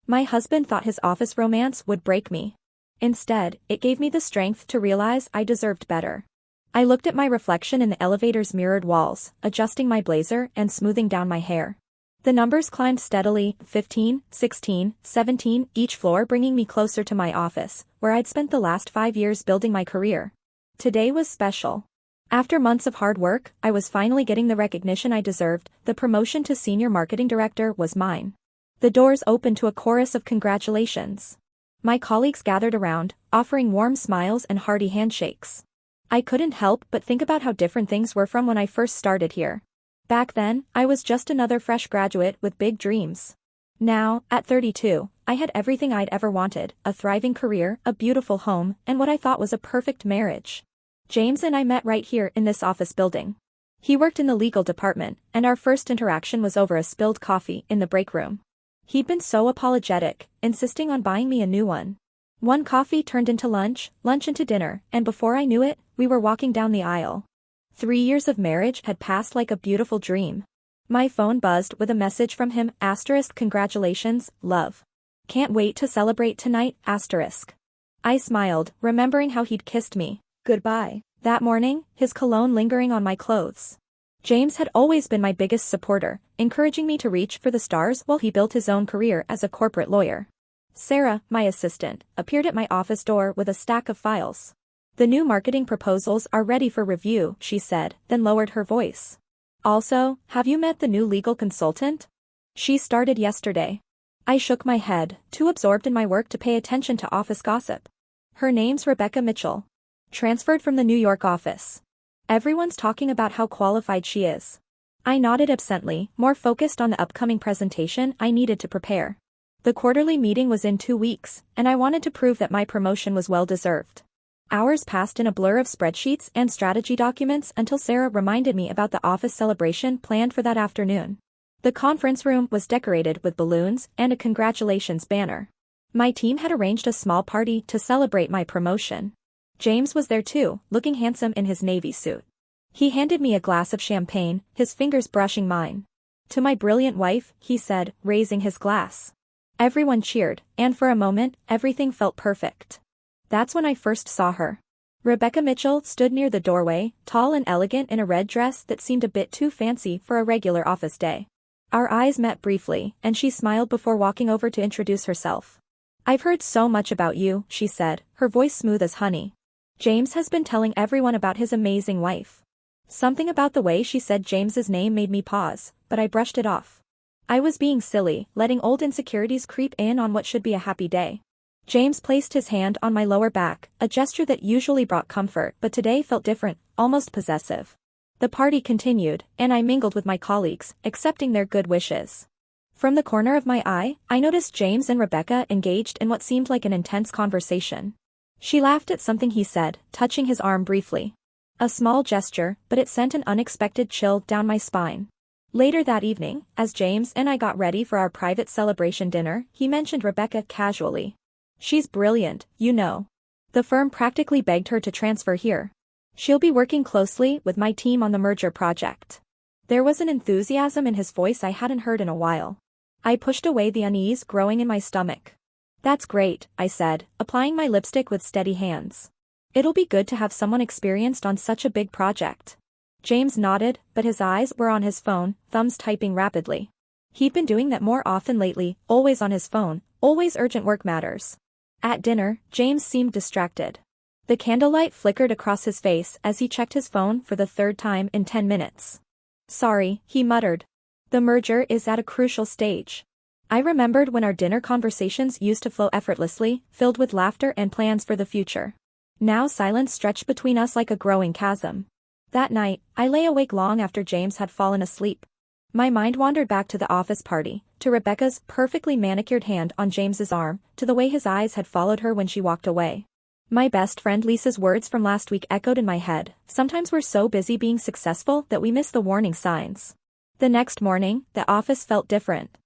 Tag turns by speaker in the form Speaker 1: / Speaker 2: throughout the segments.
Speaker 1: My husband thought his office romance would break me. Instead, it gave me the strength to realize I deserved better. I looked at my reflection in the elevator's mirrored walls, adjusting my blazer and smoothing down my hair. The numbers climbed steadily, 15, 16, 17, each floor bringing me closer to my office, where I'd spent the last 5 years building my career. Today was special. After months of hard work, I was finally getting the recognition I deserved. The promotion to senior marketing director was mine. The doors opened to a chorus of congratulations. My colleagues gathered around, offering warm smiles and hearty handshakes. I couldn't help but think about how different things were from when I first started here. Back then, I was just another fresh graduate with big dreams. Now, at 32, I had everything I'd ever wanted, a thriving career, a beautiful home, and what I thought was a perfect marriage. James and I met right here in this office building. He worked in the legal department, and our first interaction was over a spilled coffee in the break room. He'd been so apologetic, insisting on buying me a new one. One coffee turned into lunch, lunch into dinner, and before I knew it, we were walking down the aisle. 3 years of marriage had passed like a beautiful dream. My phone buzzed with a message from him, *congratulations, love. Can't wait to celebrate tonight, *. I smiled, remembering how he'd kissed me goodbye that morning, his cologne lingering on my clothes. James had always been my biggest supporter, encouraging me to reach for the stars while he built his own career as a corporate lawyer. Sarah, my assistant, appeared at my office door with a stack of files. "The new marketing proposals are ready for review," she said, then lowered her voice. "Also, have you met the new legal consultant? She started yesterday." I shook my head, too absorbed in my work to pay attention to office gossip. "Her name's Rebecca Mitchell. Transferred from the New York office. Everyone's talking about how qualified she is." I nodded absently, more focused on the upcoming presentation I needed to prepare. The quarterly meeting was in 2 weeks, and I wanted to prove that my promotion was well-deserved. Hours passed in a blur of spreadsheets and strategy documents until Sarah reminded me about the office celebration planned for that afternoon. The conference room was decorated with balloons and a congratulations banner. My team had arranged a small party to celebrate my promotion. James was there too, looking handsome in his navy suit. He handed me a glass of champagne, his fingers brushing mine. "To my brilliant wife," he said, raising his glass. Everyone cheered, and for a moment, everything felt perfect. That's when I first saw her. Rebecca Mitchell stood near the doorway, tall and elegant in a red dress that seemed a bit too fancy for a regular office day. Our eyes met briefly, and she smiled before walking over to introduce herself. "I've heard so much about you," she said, her voice smooth as honey. "James has been telling everyone about his amazing wife." Something about the way she said James's name made me pause, but I brushed it off. I was being silly, letting old insecurities creep in on what should be a happy day. James placed his hand on my lower back, a gesture that usually brought comfort but today felt different, almost possessive. The party continued, and I mingled with my colleagues, accepting their good wishes. From the corner of my eye, I noticed James and Rebecca engaged in what seemed like an intense conversation. She laughed at something he said, touching his arm briefly. A small gesture, but it sent an unexpected chill down my spine. Later that evening, as James and I got ready for our private celebration dinner, he mentioned Rebecca casually. "She's brilliant, you know. The firm practically begged her to transfer here. She'll be working closely with my team on the merger project." There was an enthusiasm in his voice I hadn't heard in a while. I pushed away the unease growing in my stomach. "That's great," I said, applying my lipstick with steady hands. "It'll be good to have someone experienced on such a big project." James nodded, but his eyes were on his phone, thumbs typing rapidly. He'd been doing that more often lately, always on his phone, always urgent work matters. At dinner, James seemed distracted. The candlelight flickered across his face as he checked his phone for the 3rd time in 10 minutes. "Sorry," he muttered. "The merger is at a crucial stage." I remembered when our dinner conversations used to flow effortlessly, filled with laughter and plans for the future. Now silence stretched between us like a growing chasm. That night, I lay awake long after James had fallen asleep. My mind wandered back to the office party, to Rebecca's perfectly manicured hand on James's arm, to the way his eyes had followed her when she walked away. My best friend Lisa's words from last week echoed in my head. Sometimes we're so busy being successful that we miss the warning signs. The next morning, the office felt different.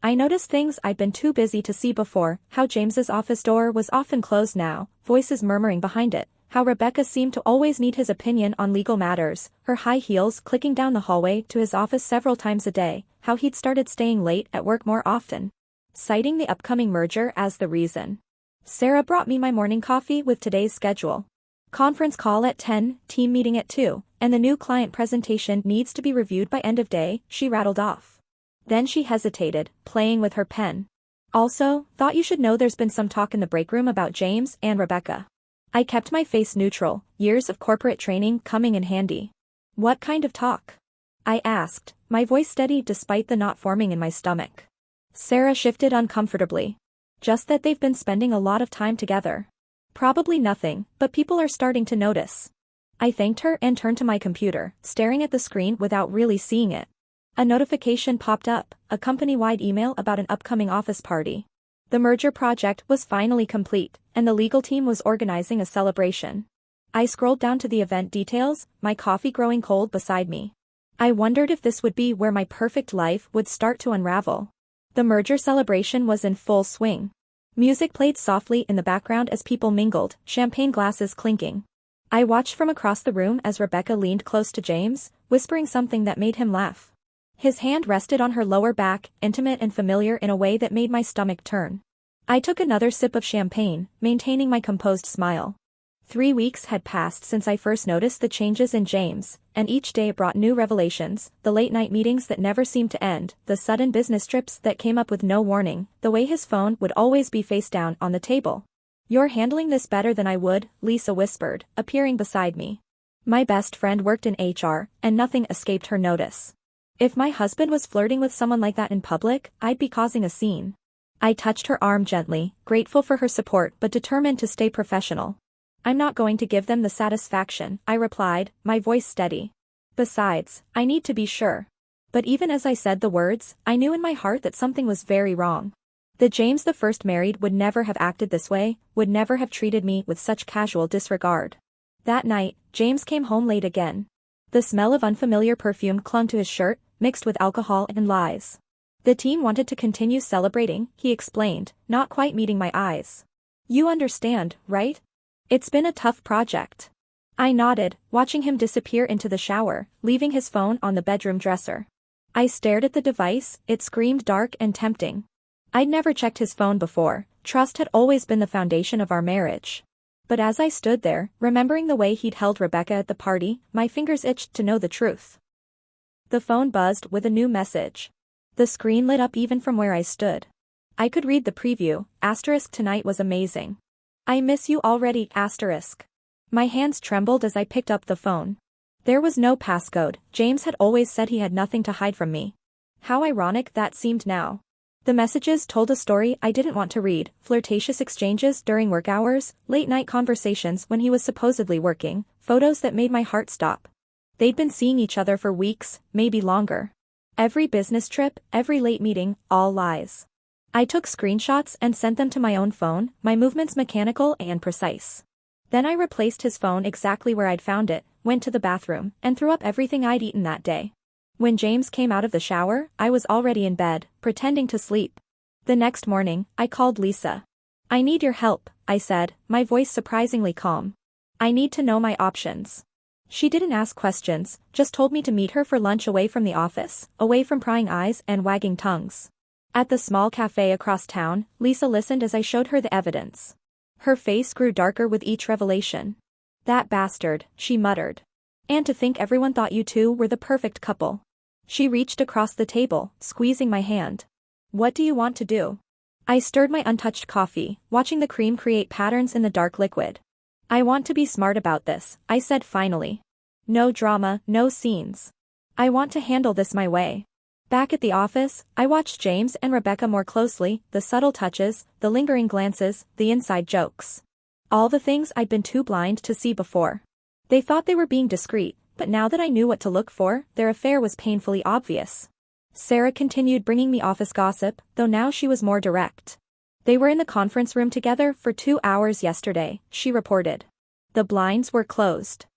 Speaker 1: I noticed things I'd been too busy to see before, how James's office door was often closed now, voices murmuring behind it, how Rebecca seemed to always need his opinion on legal matters, her high heels clicking down the hallway to his office several times a day, how he'd started staying late at work more often. citing the upcoming merger as the reason. Sarah brought me my morning coffee with today's schedule. Conference call at 10, team meeting at 2, and the new client presentation needs to be reviewed by end of day, she rattled off. Then she hesitated, playing with her pen. Also, thought you should know there's been some talk in the break room about James and Rebecca. I kept my face neutral, years of corporate training coming in handy. What kind of talk? I asked, my voice steady despite the knot forming in my stomach. Sarah shifted uncomfortably. Just that they've been spending a lot of time together. Probably nothing, but people are starting to notice. I thanked her and turned to my computer, staring at the screen without really seeing it. A notification popped up, a company-wide email about an upcoming office party. The merger project was finally complete, and the legal team was organizing a celebration. I scrolled down to the event details, my coffee growing cold beside me. I wondered if this would be where my perfect life would start to unravel. The merger celebration was in full swing. Music played softly in the background as people mingled, champagne glasses clinking. I watched from across the room as Rebecca leaned close to James, whispering something that made him laugh. His hand rested on her lower back, intimate and familiar in a way that made my stomach turn. I took another sip of champagne, maintaining my composed smile. 3 weeks had passed since I first noticed the changes in James, and each day brought new revelations, the late-night meetings that never seemed to end, the sudden business trips that came up with no warning, the way his phone would always be face down on the table. "You're handling this better than I would," Lisa whispered, appearing beside me. My best friend worked in HR, and nothing escaped her notice. If my husband was flirting with someone like that in public, I'd be causing a scene. I touched her arm gently, grateful for her support but determined to stay professional. "I'm not going to give them the satisfaction," I replied, my voice steady. "Besides, I need to be sure." But even as I said the words, I knew in my heart that something was very wrong. The James the first married would never have acted this way, would never have treated me with such casual disregard. That night, James came home late again. The smell of unfamiliar perfume clung to his shirt, mixed with alcohol and lies. "The team wanted to continue celebrating," he explained, not quite meeting my eyes. "You understand, right? It's been a tough project." I nodded, watching him disappear into the shower, leaving his phone on the bedroom dresser. I stared at the device, it screamed dark and tempting. I'd never checked his phone before, trust had always been the foundation of our marriage. But as I stood there, remembering the way he'd held Rebecca at the party, my fingers itched to know the truth. The phone buzzed with a new message. The screen lit up even from where I stood. I could read the preview, *, "Tonight was amazing. I miss you already, *. My hands trembled as I picked up the phone. There was no passcode. James had always said he had nothing to hide from me. How ironic that seemed now. The messages told a story I didn't want to read, flirtatious exchanges during work hours, late-night conversations when he was supposedly working, photos that made my heart stop. They'd been seeing each other for weeks, maybe longer. Every business trip, every late meeting, all lies. I took screenshots and sent them to my own phone, my movements mechanical and precise. Then I replaced his phone exactly where I'd found it, went to the bathroom, and threw up everything I'd eaten that day. When James came out of the shower, I was already in bed, pretending to sleep. The next morning, I called Lisa. "I need your help," I said, my voice surprisingly calm. "I need to know my options." She didn't ask questions, just told me to meet her for lunch away from the office, away from prying eyes and wagging tongues. At the small cafe across town, Lisa listened as I showed her the evidence. Her face grew darker with each revelation. "That bastard," she muttered. "And to think everyone thought you two were the perfect couple." She reached across the table, squeezing my hand. "What do you want to do?" I stirred my untouched coffee, watching the cream create patterns in the dark liquid. "I want to be smart about this," I said finally. "No drama, no scenes. I want to handle this my way." Back at the office, I watched James and Rebecca more closely, the subtle touches, the lingering glances, the inside jokes. All the things I'd been too blind to see before. They thought they were being discreet, but now that I knew what to look for, their affair was painfully obvious. Sarah continued bringing me office gossip, though now she was more direct. "They were in the conference room together for 2 hours yesterday," she reported. "The blinds were closed."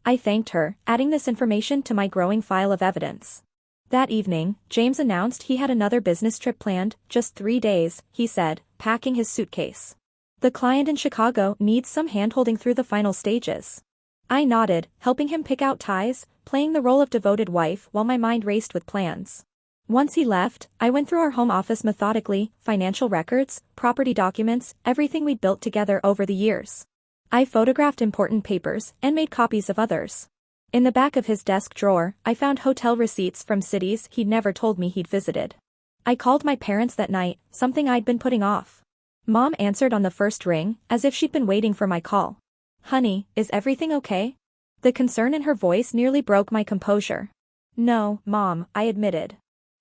Speaker 1: I thanked her, adding this information to my growing file of evidence. That evening, James announced he had another business trip planned, just 3 days, he said, packing his suitcase. "The client in Chicago needs some hand-holding through the final stages." I nodded, helping him pick out ties, playing the role of devoted wife while my mind raced with plans. Once he left, I went through our home office methodically, financial records, property documents, everything we'd built together over the years. I photographed important papers and made copies of others. In the back of his desk drawer, I found hotel receipts from cities he'd never told me he'd visited. I called my parents that night, something I'd been putting off. Mom answered on the first ring, as if she'd been waiting for my call. "Honey, is everything okay?" The concern in her voice nearly broke my composure. "No, Mom," I admitted.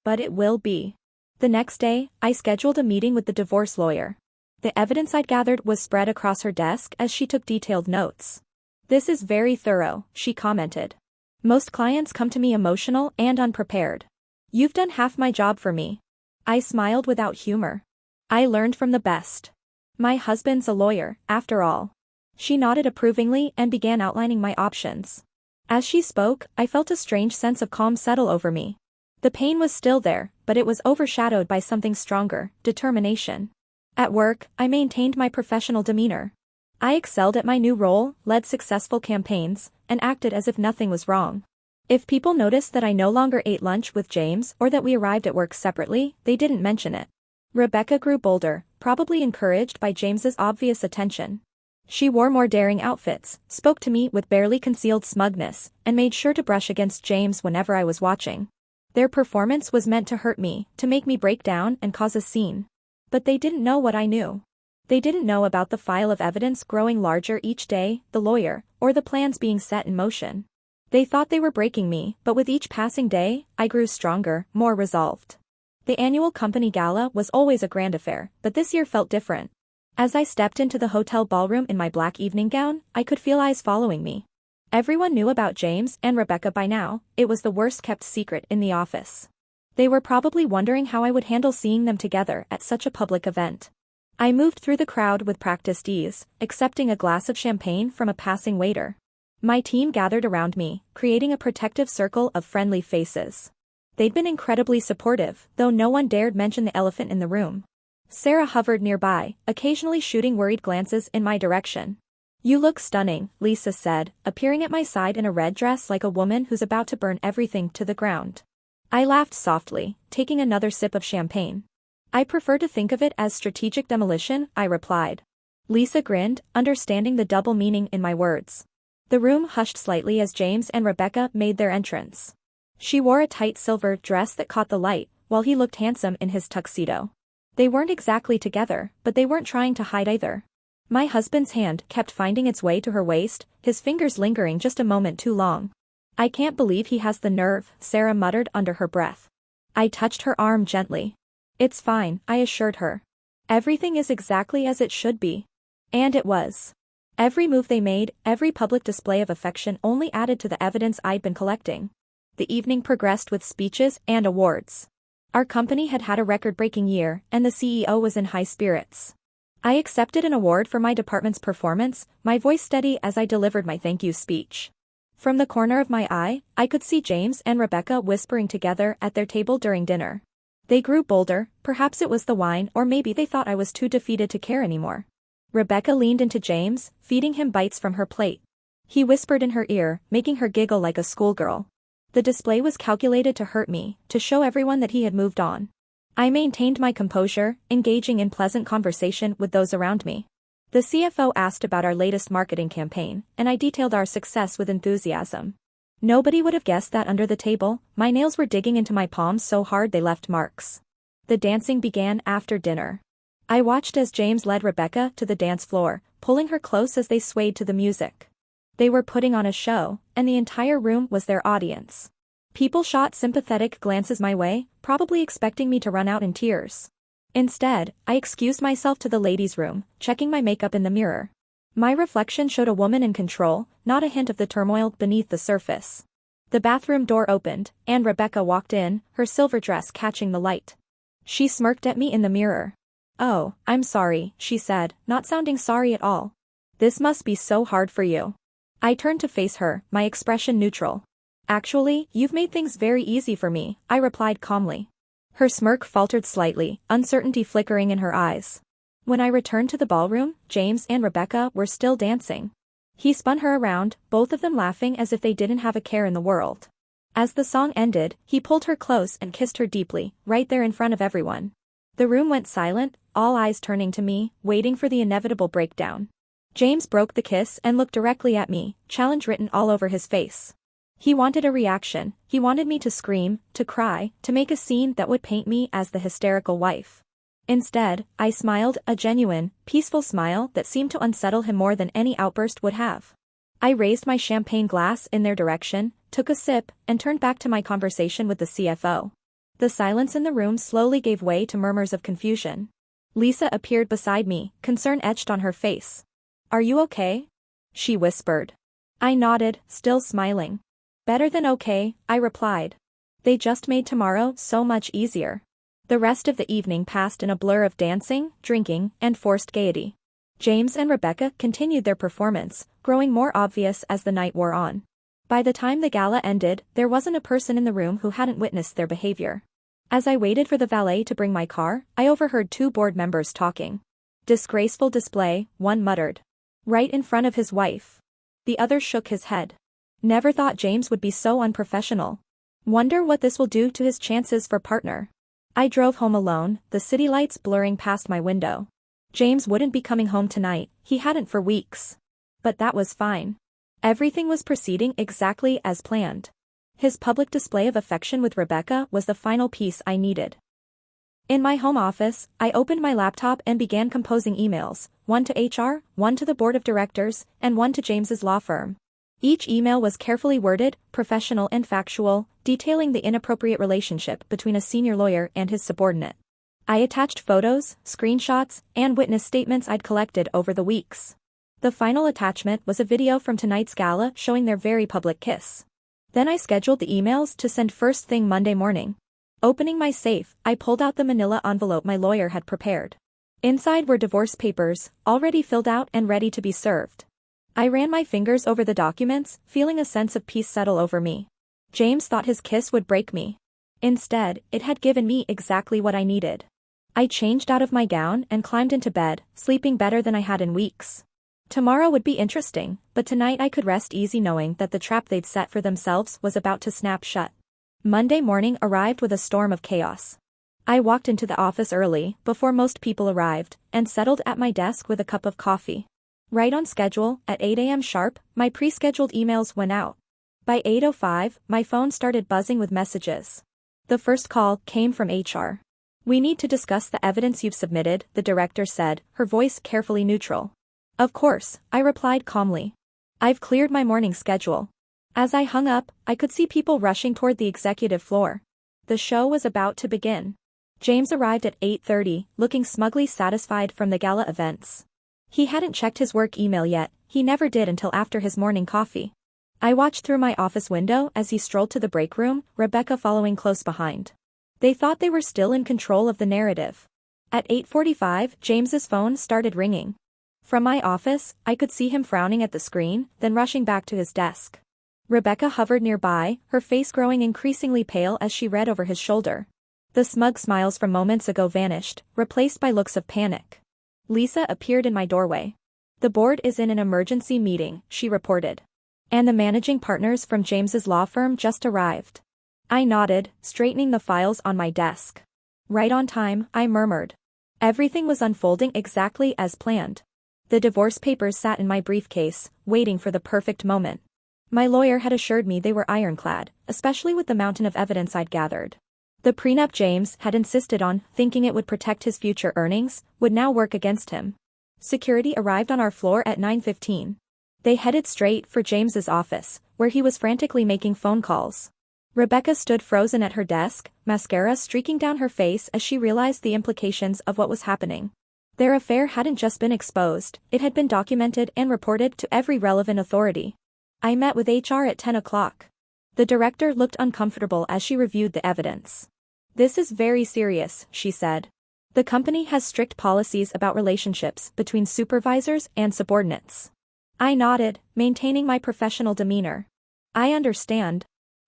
Speaker 1: "But it will be." The next day, I scheduled a meeting with the divorce lawyer. The evidence I'd gathered was spread across her desk as she took detailed notes. "This is very thorough," she commented. "Most clients come to me emotional and unprepared. You've done half my job for me." I smiled without humor. I learned from the best. My husband's a lawyer, after all. She nodded approvingly and began outlining my options. As she spoke, I felt a strange sense of calm settle over me. The pain was still there, but it was overshadowed by something stronger, determination. At work, I maintained my professional demeanor. I excelled at my new role, led successful campaigns, and acted as if nothing was wrong. If people noticed that I no longer ate lunch with James or that we arrived at work separately, they didn't mention it. Rebecca grew bolder, probably encouraged by James's obvious attention. She wore more daring outfits, spoke to me with barely concealed smugness, and made sure to brush against James whenever I was watching. Their performance was meant to hurt me, to make me break down and cause a scene. But they didn't know what I knew. They didn't know about the file of evidence growing larger each day, the lawyer, or the plans being set in motion. They thought they were breaking me, but with each passing day, I grew stronger, more resolved. The annual company gala was always a grand affair, but this year felt different. As I stepped into the hotel ballroom in my black evening gown, I could feel eyes following me. Everyone knew about James and Rebecca by now. It was the worst-kept secret in the office. They were probably wondering how I would handle seeing them together at such a public event. I moved through the crowd with practiced ease, accepting a glass of champagne from a passing waiter. My team gathered around me, creating a protective circle of friendly faces. They'd been incredibly supportive, though no one dared mention the elephant in the room. Sarah hovered nearby, occasionally shooting worried glances in my direction. "You look stunning," Lisa said, appearing at my side in a red dress like a woman who's about to burn everything to the ground. I laughed softly, taking another sip of champagne. "I prefer to think of it as strategic demolition," I replied. Lisa grinned, understanding the double meaning in my words. The room hushed slightly as James and Rebecca made their entrance. She wore a tight silver dress that caught the light, while he looked handsome in his tuxedo. They weren't exactly together, but they weren't trying to hide either. My husband's hand kept finding its way to her waist, his fingers lingering just a moment too long. "I can't believe he has the nerve," Sarah muttered under her breath. I touched her arm gently. "It's fine," I assured her. "Everything is exactly as it should be." And it was. Every move they made, every public display of affection only added to the evidence I'd been collecting. The evening progressed with speeches and awards. Our company had had a record-breaking year, and the CEO was in high spirits. I accepted an award for my department's performance, my voice steady as I delivered my thank you speech. From the corner of my eye, I could see James and Rebecca whispering together at their table during dinner. They grew bolder, perhaps it was the wine or maybe they thought I was too defeated to care anymore. Rebecca leaned into James, feeding him bites from her plate. He whispered in her ear, making her giggle like a schoolgirl. The display was calculated to hurt me, to show everyone that he had moved on. I maintained my composure, engaging in pleasant conversation with those around me. The CFO asked about our latest marketing campaign, and I detailed our success with enthusiasm. Nobody would have guessed that under the table, my nails were digging into my palms so hard they left marks. The dancing began after dinner. I watched as James led Rebecca to the dance floor, pulling her close as they swayed to the music. They were putting on a show, and the entire room was their audience. People shot sympathetic glances my way, probably expecting me to run out in tears. Instead, I excused myself to the ladies' room, checking my makeup in the mirror. My reflection showed a woman in control, not a hint of the turmoil beneath the surface. The bathroom door opened, and Rebecca walked in, her silver dress catching the light. She smirked at me in the mirror. "Oh, I'm sorry," she said, not sounding sorry at all. "This must be so hard for you." I turned to face her, my expression neutral. "Actually, you've made things very easy for me," I replied calmly. Her smirk faltered slightly, uncertainty flickering in her eyes. When I returned to the ballroom, James and Rebecca were still dancing. He spun her around, both of them laughing as if they didn't have a care in the world. As the song ended, he pulled her close and kissed her deeply, right there in front of everyone. The room went silent, all eyes turning to me, waiting for the inevitable breakdown. James broke the kiss and looked directly at me, challenge written all over his face. He wanted a reaction, he wanted me to scream, to cry, to make a scene that would paint me as the hysterical wife. Instead, I smiled, a genuine, peaceful smile that seemed to unsettle him more than any outburst would have. I raised my champagne glass in their direction, took a sip, and turned back to my conversation with the CFO. The silence in the room slowly gave way to murmurs of confusion. Lisa appeared beside me, concern etched on her face. "Are you okay?" she whispered. I nodded, still smiling. "Better than okay," I replied. They just made tomorrow so much easier. The rest of the evening passed in a blur of dancing, drinking, and forced gaiety. James and Rebecca continued their performance, growing more obvious as the night wore on. By the time the gala ended, there wasn't a person in the room who hadn't witnessed their behavior. As I waited for the valet to bring my car, I overheard two board members talking. "Disgraceful display," one muttered. "Right in front of his wife." The other shook his head. "Never thought James would be so unprofessional. Wonder what this will do to his chances for partner." I drove home alone, the city lights blurring past my window. James wouldn't be coming home tonight, he hadn't for weeks. But that was fine. Everything was proceeding exactly as planned. His public display of affection with Rebecca was the final piece I needed. In my home office, I opened my laptop and began composing emails, one to HR, one to the board of directors, and one to James's law firm. Each email was carefully worded, professional and factual, detailing the inappropriate relationship between a senior lawyer and his subordinate. I attached photos, screenshots, and witness statements I'd collected over the weeks. The final attachment was a video from tonight's gala showing their very public kiss. Then I scheduled the emails to send first thing Monday morning. Opening my safe, I pulled out the manila envelope my lawyer had prepared. Inside were divorce papers, already filled out and ready to be served. I ran my fingers over the documents, feeling a sense of peace settle over me. James thought his kiss would break me. Instead, it had given me exactly what I needed. I changed out of my gown and climbed into bed, sleeping better than I had in weeks. Tomorrow would be interesting, but tonight I could rest easy knowing that the trap they'd set for themselves was about to snap shut. Monday morning arrived with a storm of chaos. I walked into the office early, before most people arrived, and settled at my desk with a cup of coffee. Right on schedule, at 8 a.m. sharp, my pre-scheduled emails went out. By 8:05, my phone started buzzing with messages. The first call came from HR. "We need to discuss the evidence you've submitted," the director said, her voice carefully neutral. "Of course," I replied calmly. "I've cleared my morning schedule." As I hung up, I could see people rushing toward the executive floor. The show was about to begin. James arrived at 8:30, looking smugly satisfied from the gala events. He hadn't checked his work email yet, he never did until after his morning coffee. I watched through my office window as he strolled to the break room, Rebecca following close behind. They thought they were still in control of the narrative. At 8:45, James's phone started ringing. From my office, I could see him frowning at the screen, then rushing back to his desk. Rebecca hovered nearby, her face growing increasingly pale as she read over his shoulder. The smug smiles from moments ago vanished, replaced by looks of panic. Lisa appeared in my doorway. "The board is in an emergency meeting," she reported. "And the managing partners from James's law firm just arrived." I nodded, straightening the files on my desk. "Right on time," I murmured. Everything was unfolding exactly as planned. The divorce papers sat in my briefcase, waiting for the perfect moment. My lawyer had assured me they were ironclad, especially with the mountain of evidence I'd gathered. The prenup James had insisted on, thinking it would protect his future earnings, would now work against him. Security arrived on our floor at 9:15. They headed straight for James's office, where he was frantically making phone calls. Rebecca stood frozen at her desk, mascara streaking down her face as she realized the implications of what was happening. Their affair hadn't just been exposed, it had been documented and reported to every relevant authority. I met with HR at 10 o'clock. The director looked uncomfortable as she reviewed the evidence. "This is very serious," she said. "The company has strict policies about relationships between supervisors and subordinates." I nodded, maintaining my professional demeanor. "I understand."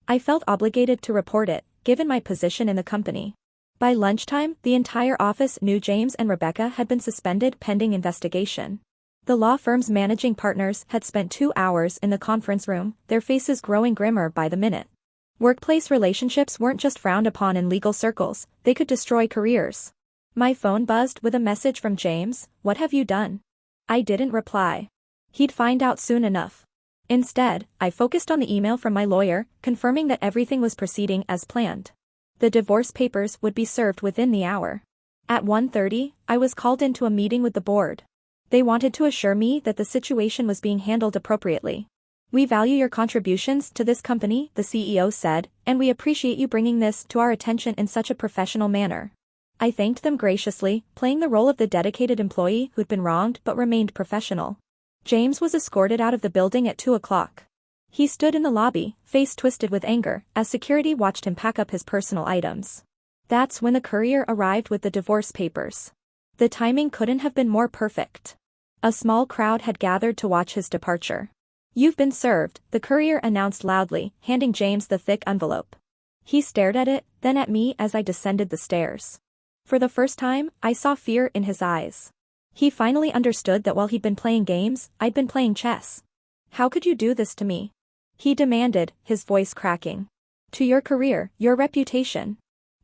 Speaker 1: I felt obligated to report it, given my position in the company. By lunchtime, the entire office knew James and Rebecca had been suspended pending investigation. The law firm's managing partners had spent 2 hours in the conference room, their faces growing grimmer by the minute. Workplace relationships weren't just frowned upon in legal circles, they could destroy careers. My phone buzzed with a message from James. "What have you done?" I didn't reply. He'd find out soon enough. Instead, I focused on the email from my lawyer, confirming that everything was proceeding as planned. The divorce papers would be served within the hour. At 1:30, I was called into a meeting with the board. They wanted to assure me that the situation was being handled appropriately. "We value your contributions to this company," the CEO said, "and we appreciate you bringing this to our attention in such a professional manner." I thanked them graciously, playing the role of the dedicated employee who'd been wronged but remained professional. James was escorted out of the building at 2 o'clock. He stood in the lobby, face twisted with anger, as security watched him pack up his personal items. That's when the courier arrived with the divorce papers. The timing couldn't have been more perfect. A small crowd had gathered to watch his departure. "You've been served," the courier announced loudly, handing James the thick envelope. He stared at it, then at me as I descended the stairs. For the first time, I saw fear in his eyes. He finally understood that while he'd been playing games, I'd been playing chess. "How could you do this to me?" he demanded, his voice cracking. "To your career, your reputation."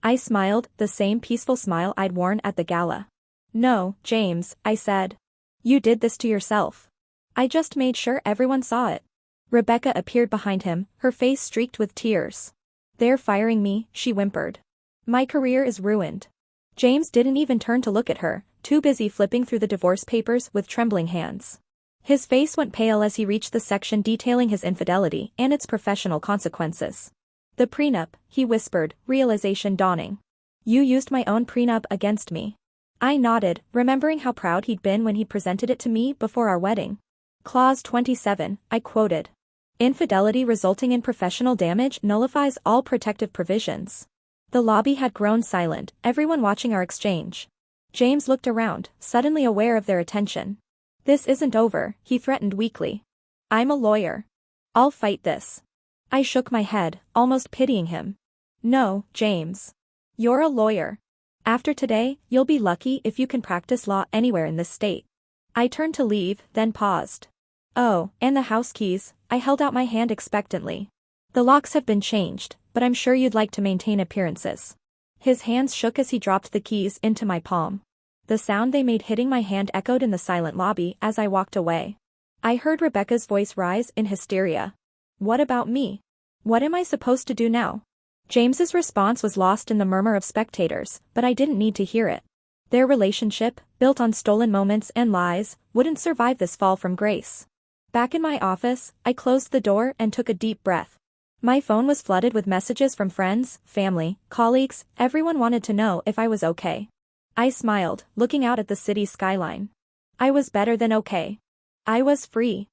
Speaker 1: I smiled, the same peaceful smile I'd worn at the gala. "No, James," I said. "You did this to yourself. I just made sure everyone saw it." Rebecca appeared behind him, her face streaked with tears. "They're firing me," she whimpered. "My career is ruined." James didn't even turn to look at her, too busy flipping through the divorce papers with trembling hands. His face went pale as he reached the section detailing his infidelity and its professional consequences. "The prenup," he whispered, realization dawning. "You used my own prenup against me." I nodded, remembering how proud he'd been when he presented it to me before our wedding. "Clause 27, I quoted. Infidelity resulting in professional damage nullifies all protective provisions." The lobby had grown silent, everyone watching our exchange. James looked around, suddenly aware of their attention. "This isn't over," he threatened weakly. "I'm a lawyer. I'll fight this." I shook my head, almost pitying him. "No, James. You're a lawyer. After today, you'll be lucky if you can practice law anywhere in this state." I turned to leave, then paused. "Oh, and the house keys," I held out my hand expectantly. "The locks have been changed, but I'm sure you'd like to maintain appearances." His hands shook as he dropped the keys into my palm. The sound they made hitting my hand echoed in the silent lobby as I walked away. I heard Rebecca's voice rise in hysteria. "What about me? What am I supposed to do now?" James's response was lost in the murmur of spectators, but I didn't need to hear it. Their relationship, built on stolen moments and lies, wouldn't survive this fall from grace. Back in my office, I closed the door and took a deep breath. My phone was flooded with messages from friends, family, colleagues, everyone wanted to know if I was okay. I smiled, looking out at the city's skyline. I was better than okay. I was free.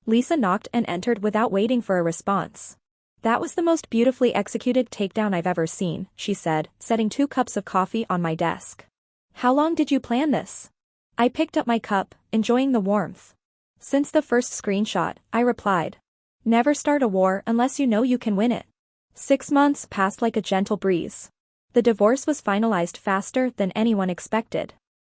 Speaker 1: Lisa knocked and entered without waiting for a response. "That was the most beautifully executed takedown I've ever seen," she said, setting 2 cups of coffee on my desk. "How long did you plan this?" I picked up my cup, enjoying the warmth. "Since the first screenshot," I replied. "Never start a war unless you know you can win it." 6 months passed like a gentle breeze. The divorce was finalized faster than anyone expected.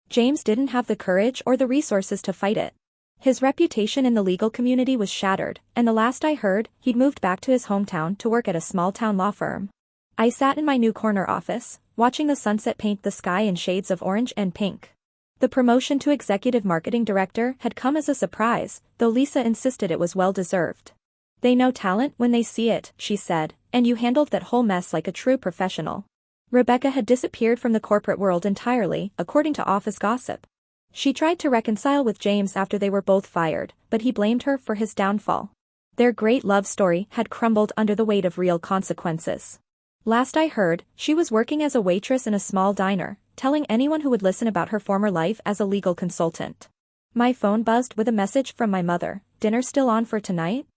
Speaker 1: James didn't have the courage or the resources to fight it. His reputation in the legal community was shattered, and the last I heard, he'd moved back to his hometown to work at a small-town law firm. I sat in my new corner office, watching the sunset paint the sky in shades of orange and pink. The promotion to executive marketing director had come as a surprise, though Lisa insisted it was well-deserved. "They know talent when they see it," she said, "and you handled that whole mess like a true professional." Rebecca had disappeared from the corporate world entirely, according to office gossip. She tried to reconcile with James after they were both fired, but he blamed her for his downfall. Their great love story had crumbled under the weight of real consequences. Last I heard, she was working as a waitress in a small diner, telling anyone who would listen about her former life as a legal consultant. My phone buzzed with a message from my mother. "Dinner still on for tonight?"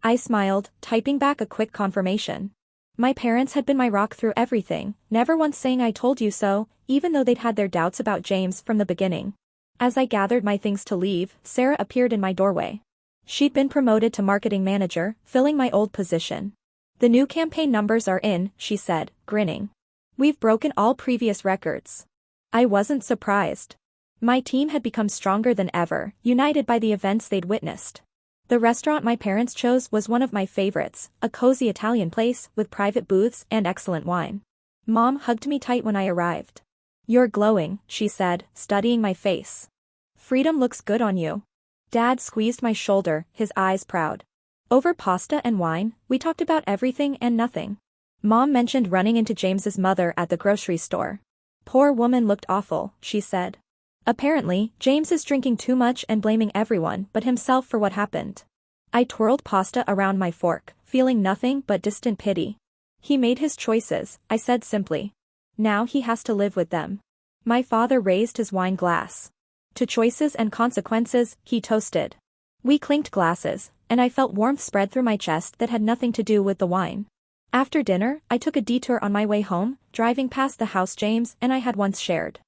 Speaker 1: I smiled, typing back a quick confirmation. My parents had been my rock through everything, never once saying "I told you so," even though they'd had their doubts about James from the beginning. As I gathered my things to leave, Sarah appeared in my doorway. She'd been promoted to marketing manager, filling my old position. "The new campaign numbers are in," she said, grinning. "We've broken all previous records." I wasn't surprised. My team had become stronger than ever, united by the events they'd witnessed. The restaurant my parents chose was one of my favorites, a cozy Italian place with private booths and excellent wine. Mom hugged me tight when I arrived. "You're glowing," she said, studying my face. "Freedom looks good on you." Dad squeezed my shoulder, his eyes proud. Over pasta and wine, we talked about everything and nothing. Mom mentioned running into James's mother at the grocery store. "Poor woman looked awful," she said. "Apparently, James is drinking too much and blaming everyone but himself for what happened." I twirled pasta around my fork, feeling nothing but distant pity. "He made his choices," I said simply. "Now he has to live with them." My father raised his wine glass. "To choices and consequences," he toasted. We clinked glasses, and I felt warmth spread through my chest that had nothing to do with the wine. After dinner, I took a detour on my way home, driving past the house James and I had once shared.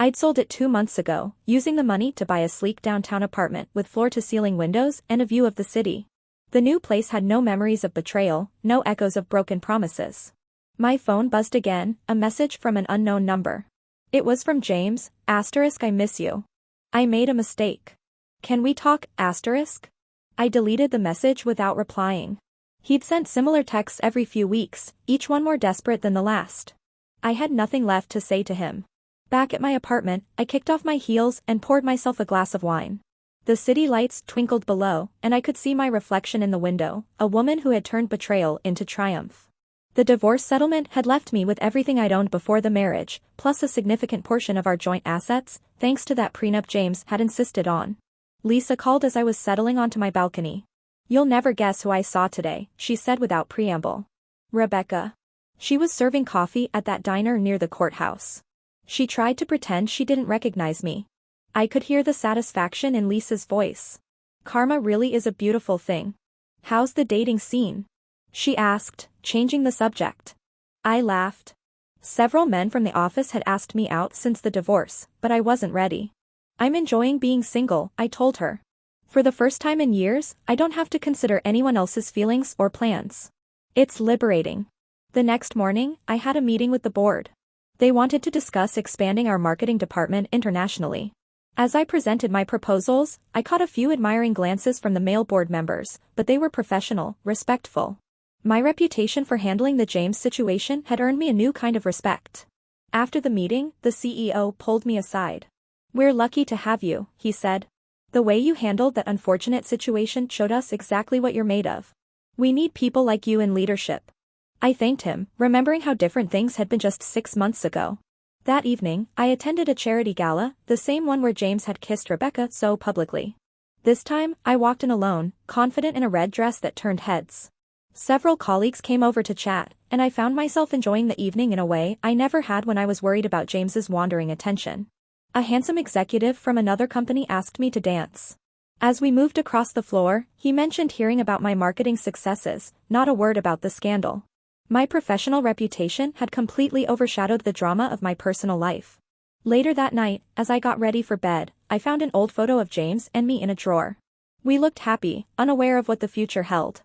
Speaker 1: I'd sold it 2 months ago, using the money to buy a sleek downtown apartment with floor-to-ceiling windows and a view of the city. The new place had no memories of betrayal, no echoes of broken promises. My phone buzzed again, a message from an unknown number. It was from James, *, "I miss you. I made a mistake. Can we talk, *?" I deleted the message without replying. He'd sent similar texts every few weeks, each one more desperate than the last. I had nothing left to say to him. Back at my apartment, I kicked off my heels and poured myself a glass of wine. The city lights twinkled below, and I could see my reflection in the window, a woman who had turned betrayal into triumph. The divorce settlement had left me with everything I'd owned before the marriage, plus a significant portion of our joint assets, thanks to that prenup James had insisted on. Lisa called as I was settling onto my balcony. "You'll never guess who I saw today," she said without preamble. "Rebecca." She was serving coffee at that diner near the courthouse. She tried to pretend she didn't recognize me. I could hear the satisfaction in Lisa's voice. "Karma really is a beautiful thing. How's the dating scene?" she asked, changing the subject. I laughed. Several men from the office had asked me out since the divorce, but I wasn't ready. "I'm enjoying being single," I told her. "For the first time in years, I don't have to consider anyone else's feelings or plans. It's liberating." The next morning, I had a meeting with the board. They wanted to discuss expanding our marketing department internationally. As I presented my proposals, I caught a few admiring glances from the male board members, but they were professional, respectful. My reputation for handling the James situation had earned me a new kind of respect. After the meeting, the CEO pulled me aside. "We're lucky to have you," he said. "The way you handled that unfortunate situation showed us exactly what you're made of. We need people like you in leadership." I thanked him, remembering how different things had been just 6 months ago. That evening, I attended a charity gala, the same one where James had kissed Rebecca so publicly. This time, I walked in alone, confident in a red dress that turned heads. Several colleagues came over to chat, and I found myself enjoying the evening in a way I never had when I was worried about James's wandering attention. A handsome executive from another company asked me to dance. As we moved across the floor, he mentioned hearing about my marketing successes, not a word about the scandal. My professional reputation had completely overshadowed the drama of my personal life. Later that night, as I got ready for bed, I found an old photo of James and me in a drawer. We looked happy, unaware of what the future held.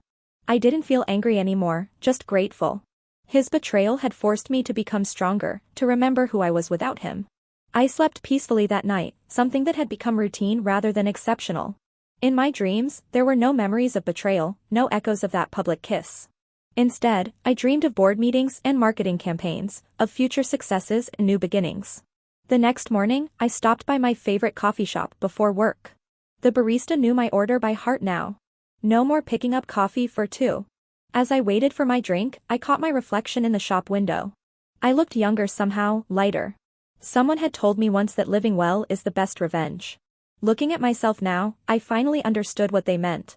Speaker 1: I didn't feel angry anymore, just grateful. His betrayal had forced me to become stronger, to remember who I was without him. I slept peacefully that night, something that had become routine rather than exceptional. In my dreams, there were no memories of betrayal, no echoes of that public kiss. Instead, I dreamed of board meetings and marketing campaigns, of future successes and new beginnings. The next morning, I stopped by my favorite coffee shop before work. The barista knew my order by heart now. No more picking up coffee for two. As I waited for my drink, I caught my reflection in the shop window. I looked younger somehow, lighter. Someone had told me once that living well is the best revenge. Looking at myself now, I finally understood what they meant.